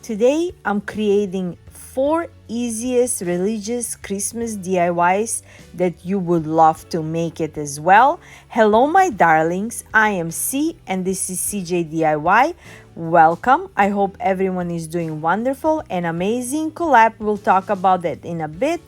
Today I'm creating 4 easiest religious Christmas DIYs that you would love to make it as well. Hello my darlings, I am C and this is CJ DIY. Welcome. I hope everyone is doing wonderful and amazing. Collab, we'll talk about that in a bit.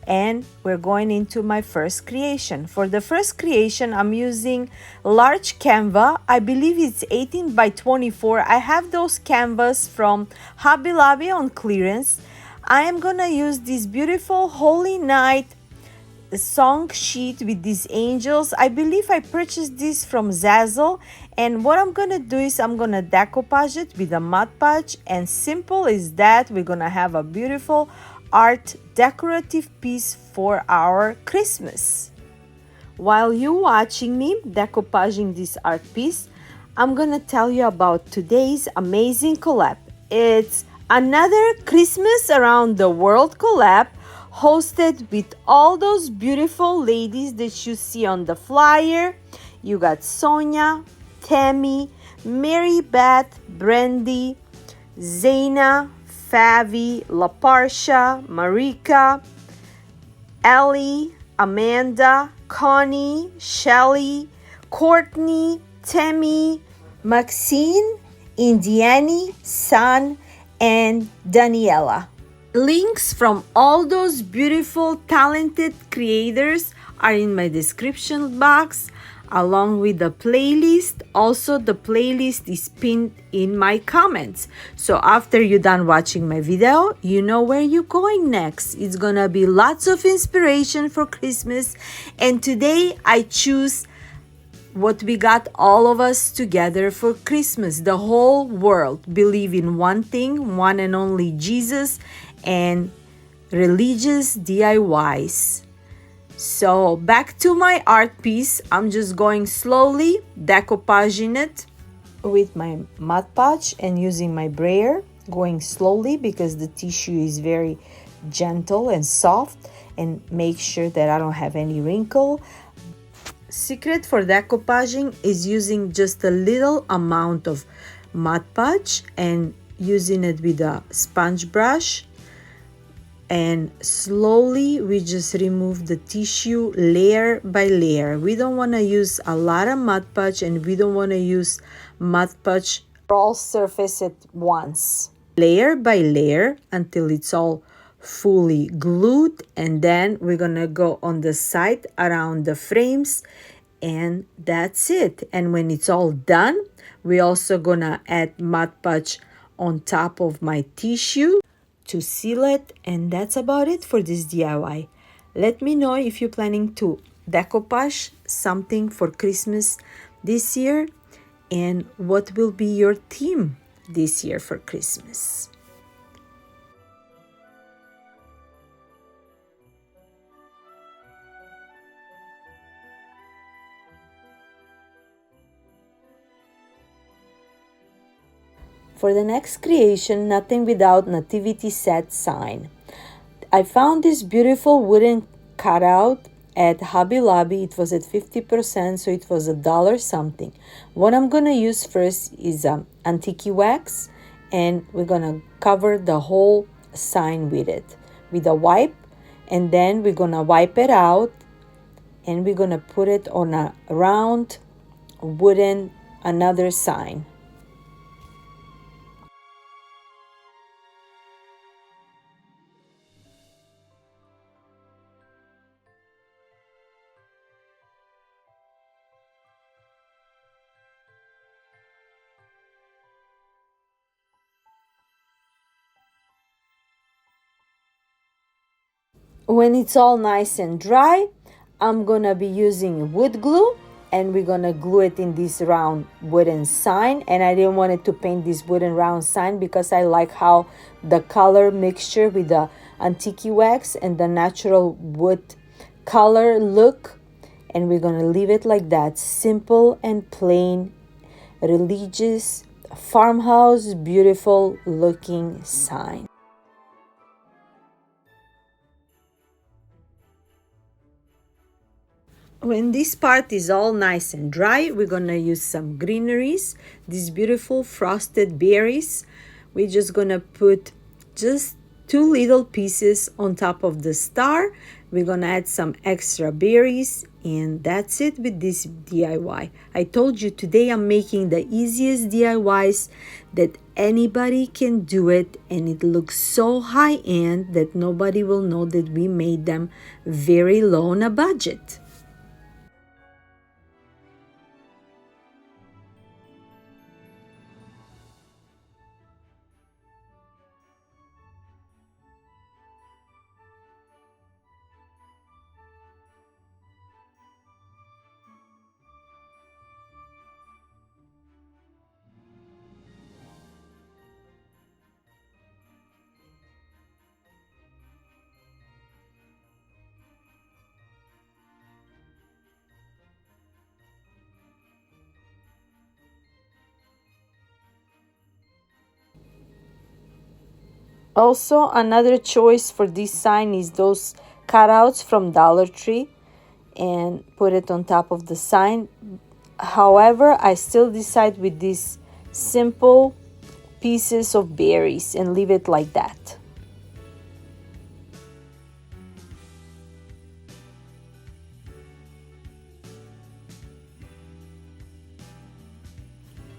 And we're going into my first creation. For the first creation, I'm using large canvas. I believe it's 18 by 24. I have those canvas from Hobby Lobby on clearance. I am gonna use this beautiful Holy Night song sheet with these angels. I believe I purchased this from Zazzle. And what I'm gonna do is I'm gonna decoupage it with a Mod Podge, and simple as that, we're gonna have a beautiful art decorative piece for our Christmas. While you watching me decoupaging this art piece, I'm gonna tell you about today's amazing collab. It's another Christmas Around the World collab hosted with all those beautiful ladies that you see on the flyer. You got Sonia, Tammy, Mary Beth, Brandy, Zaina, Favi, LaParsha, Marika, Ellie, Amanda, Connie, Shelly, Courtney, Tammy, Maxine, Indiani, San, and Daniela. Links from all those beautiful, talented creators are in my description box, along with the playlist. Also, the playlist is pinned in my comments. So after you're done watching my video, you know where you're going next. It's gonna be lots of inspiration for Christmas. And today I choose what we got all of us together for Christmas. The whole world believe in one thing, one and only Jesus, and religious DIYs. So back to my art piece. I'm just going slowly, decoupaging it with my Mod Podge and using my brayer, going slowly because the tissue is very gentle and soft, and make sure that I don't have any wrinkle. Secret for decoupaging is using just a little amount of Mod Podge and using it with a sponge brush. And slowly we just remove the tissue layer by layer. We don't want to use a lot of Mod Podge, and we don't want to use Mod Podge all surface at once. Layer by layer until it's all fully glued, and then we're gonna go on the side around the frames, and that's it. And when it's all done, we're also gonna add Mod Podge on top of my tissue to seal it, and that's about it for this DIY. Let me know if you're planning to decoupage something for Christmas this year, and what will be your theme this year for Christmas. For the next creation, nothing without nativity set sign. I found this beautiful wooden cutout at Hobby Lobby. It was at 50%, so it was $1 something. What I'm gonna use first is antique wax, and we're gonna cover the whole sign with it with a wipe, and then we're gonna wipe it out, and we're gonna put it on a round wooden another sign. When it's all nice and dry, I'm gonna be using wood glue, and we're gonna glue it in this round wooden sign. And I didn't want it to paint this wooden round sign because I like how the color mixture with the antique wax and the natural wood color look. And we're gonna leave it like that, simple and plain, religious farmhouse, beautiful looking sign. When this part is all nice and dry, we're gonna use some greeneries, these beautiful frosted berries we're just gonna put just two little pieces on top of the star. We're gonna add some extra berries, and that's it with this DIY. I told you today I'm making the easiest DIYs that anybody can do it, and it looks so high-end that nobody will know that we made them very low on a budget. Also, another choice for this sign is those cutouts from Dollar Tree, and put it on top of the sign. However, I still decide with these simple pieces of berries and leave it like that.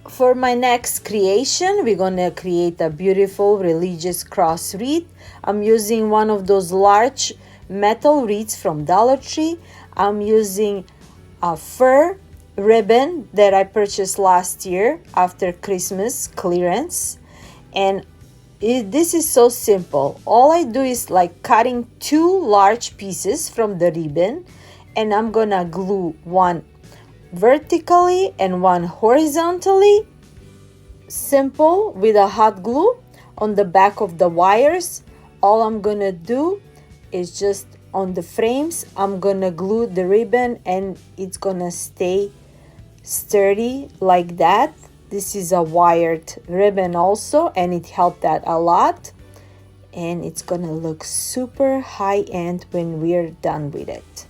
For my next creation, we're gonna create a beautiful religious cross wreath. I'm using one of those large metal wreaths from Dollar Tree. I'm using a fur ribbon that I purchased last year after Christmas clearance. And this is so simple. All I do is like cutting two large pieces from the ribbon, and I'm gonna glue one vertically and one horizontally, simple, with a hot glue on the back of the wires. All I'm gonna do is just on the frames, I'm gonna glue the ribbon, and it's gonna stay sturdy like that. This is a wired ribbon also, and it helped that a lot, and it's gonna look super high-end when we're done with it.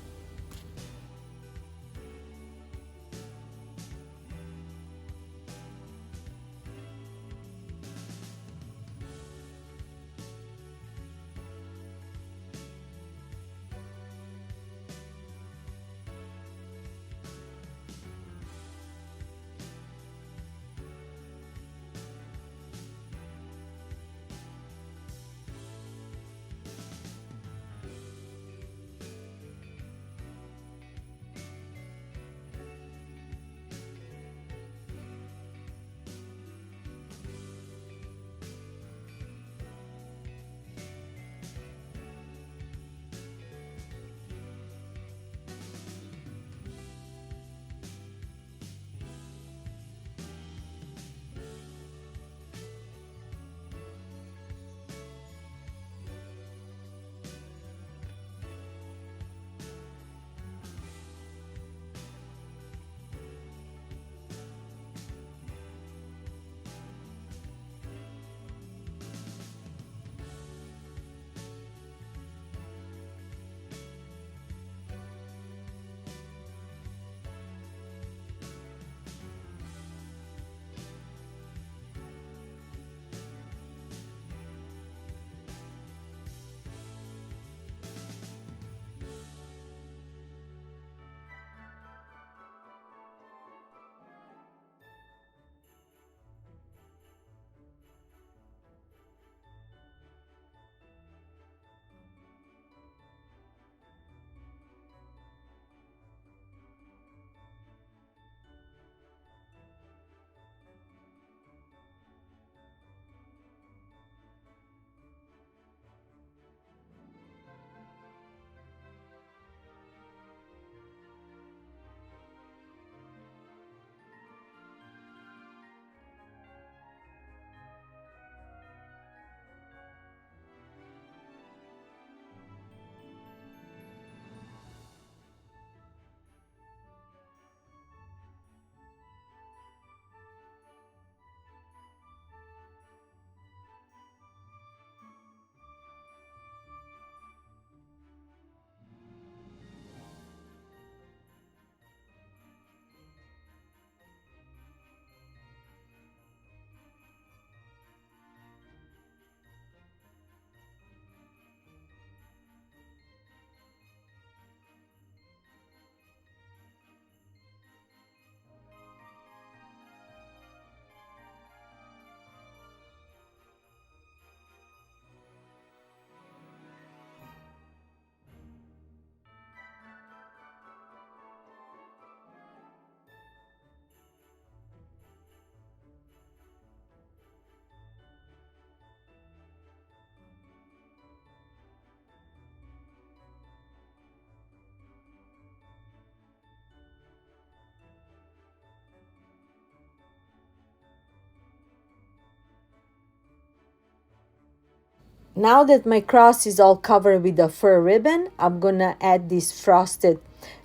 Now that my cross is all covered with the fur ribbon, I'm gonna add these frosted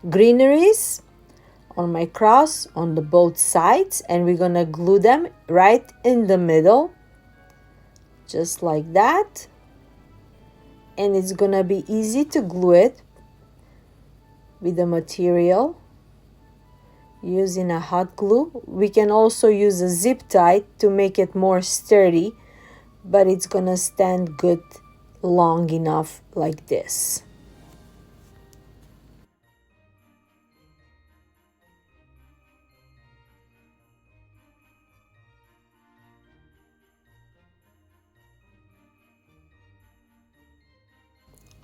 greeneries on my cross on the both sides, and we're gonna glue them right in the middle, just like that. And it's gonna be easy to glue it with the material using a hot glue. We can also use a zip tie to make it more sturdy, but it's gonna stand good long enough like this.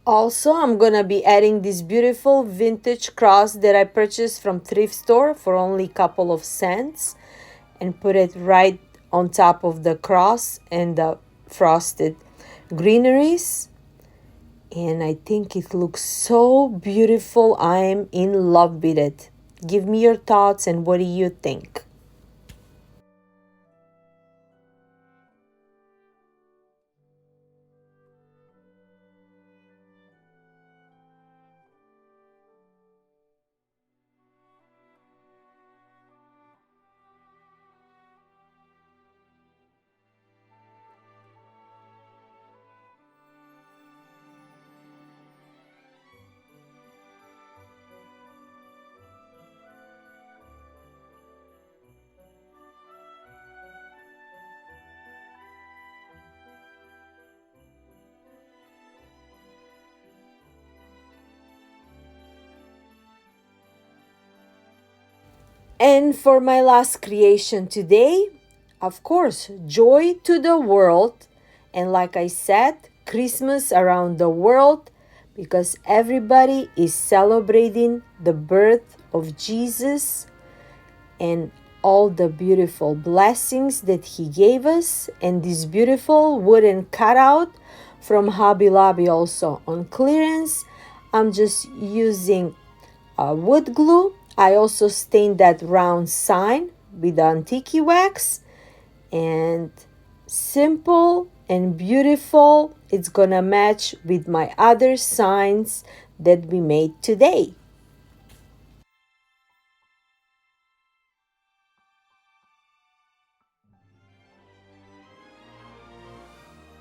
Also, I'm gonna be adding this beautiful vintage cross that I purchased from thrift store for only a couple of cents, and put it right on top of the cross and the frosted greeneries. And I think it looks so beautiful. I'm in love with it. Give me your thoughts and what do you think? And for my last creation today, of course, joy to the world. And like I said, Christmas around the world, because everybody is celebrating the birth of Jesus and all the beautiful blessings that he gave us. And this beautiful wooden cutout from Hobby Lobby, also on clearance. I'm just using wood glue. I also stained that round sign with antique wax, and simple and beautiful. It's gonna match with my other signs that we made today.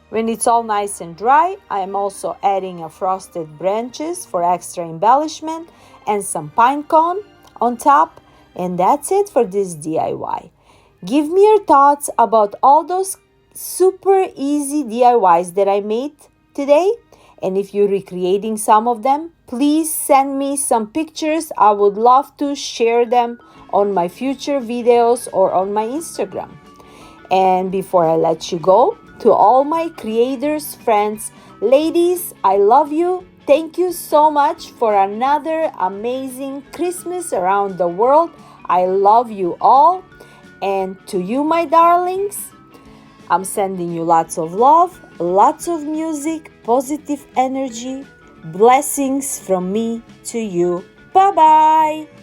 When it's all nice and dry, I'm also adding a frosted branches for extra embellishment and some pine cone on top. And that's it for this DIY. Give me your thoughts about all those super easy DIYs that I made today. And if you're recreating some of them, please send me some pictures. I would love to share them on my future videos or on my Instagram. And before I let you go, to all my creators, friends, ladies, I love you. Thank you so much for another amazing Christmas around the world. I love you all. And to you, my darlings, I'm sending you lots of love, lots of music, positive energy, blessings from me to you. Bye-bye.